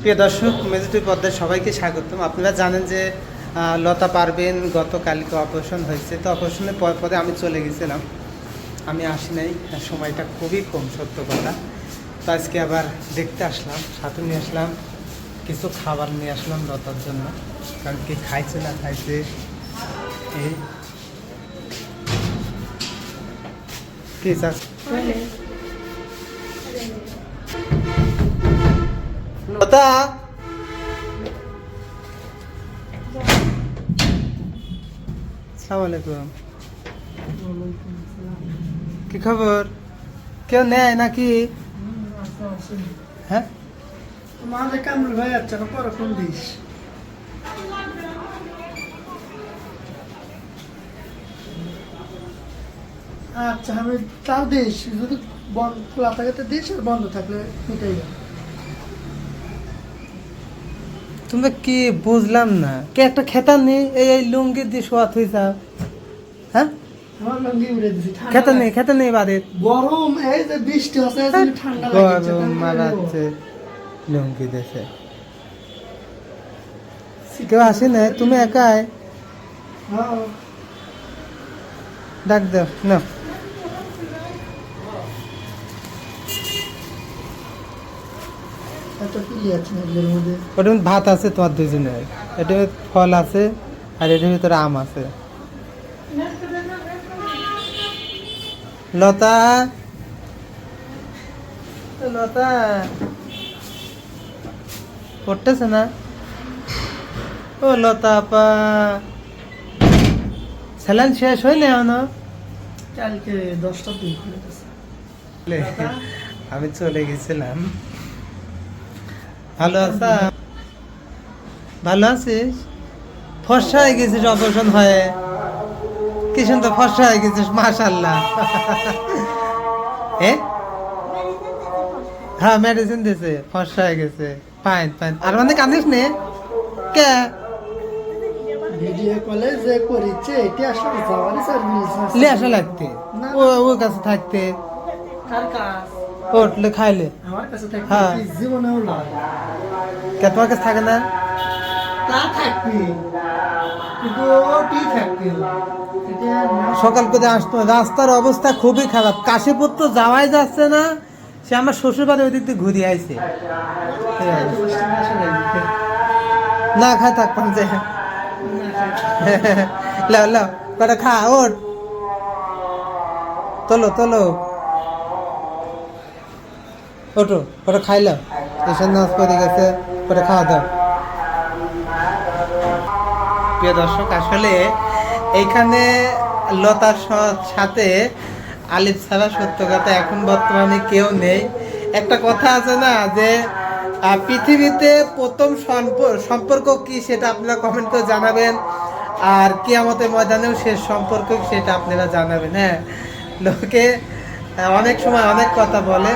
প্রিয় দর্শক, মেজেটিভ পর্দায় সবাইকে স্বাগতম। আপনারা জানেন যে লতা পারভীন গতকালকে অপারেশন হয়েছে, তো অপারেশনের পরে আমি চলে গেছিলাম, আমি আসি নাই, সময়টা খুবই কম সত্য কথা। তো আজকে আবার দেখতে আসলাম, সাথে নিয়ে আসলাম কিছু খাবার নিয়ে আসলাম লতার জন্য, কারণ কি খাইছে না খাইছে। এই কি লতা, আসসালামু আলাইকুম। কি খবর? কেউ নেয় নাকি? হ্যাঁ, তোমাদের কামরুল ভাই আচ্ছা না পরে ফোন দিস। আচ্ছা আমি তাও দিস, যদি বন্ধ খোলা থাকে তো দিস, আর বন্ধ থাকলে মিটাই যাবে। তুমি কি বুঝলাম না, কে একটা খেতার নেই, এই লুঙ্গি দিয়ে শোয়া থই যাও। হ্যাঁ, আমার লঙ্গি উড়ে দিছি, খেতে নেই বাড়ির গরম, এই যে বৃষ্টি হচ্ছে এই জন্য ঠান্ডা লাগছে। গরম মারাচ্ছে, লুঙ্গি দেশে কেউ আসে না, তুমি একাই হ্যাঁ, ডাক দাও না। এত কি আছে এর মধ্যে? ওটার মধ্যে ভাত আছে তোমার দুজনের, এটার মধ্যে ফল আছে, আর এটার ভিতরে আম আছে। লতা, লতা পড়তেছে না? ও লতা আপা, স্যালাইন শেষ হয় না এখনো? কালকে 10টার দিন খুলে গেছে। আমি চলে গেছিলাম। ভালো আছা? ভালো আছিস? ফর্সা হয়ে গেছিস অপারেশন হয়ে, কি সুন্দর ফর্সা হয়ে গেছিস, মাশাআল্লাহ। এ হ্যাঁ, মেডিসিন দিয়েছে, ফর্সা হয়ে গেছে, ফাইন ফাইন। আর মানে কাঁদিস নে কে? ভিডিও কলে যে করিছে এটা আসলে যাওয়ারই সার্ভিস আছে। লে আসা লাগতে, ও ওর কাছে থাকতে, কার কাজ? ওটলে খাইলে আমার কাছে থাকবে হ্যাঁ। কি জীবনেও নয়। কে তোমার কাছে থাকে না? তা থাকবে, কিন্তু ওটি থাকবে। এটা না- সকাল করে আসতো, রাস্তার অবস্থা খুবই খারাপ, কাশীপুর তো যাওয়াই যাচ্ছে না। সে আমার শ্বশুর বাড়ি ওই দিক দিয়ে ঘুরে আইছে, না খায় থাকতাম যে। লাও লাও কটা খা, ওঠ, তোলো তোলো, ওঠো, ওটা খাইলাম, এসব নাচ করে গেছে, ওটা খাওয়া দাও। প্রিয় দর্শক, আসলে এইখানে লতার সাথে আলিফ ছাড়া সত্য কথা এখন বর্তমানে কেউ নেই। একটা কথা আছে না যে পৃথিবীতে প্রথম সম্পর্ক কি, সেটা আপনারা কমেন্ট করে জানাবেন, আর কিয়ামতের ময়দানেও শেষ সম্পর্ক সেটা আপনারা জানাবেন। হ্যাঁ, লোকে অনেক সময় অনেক কথা বলে।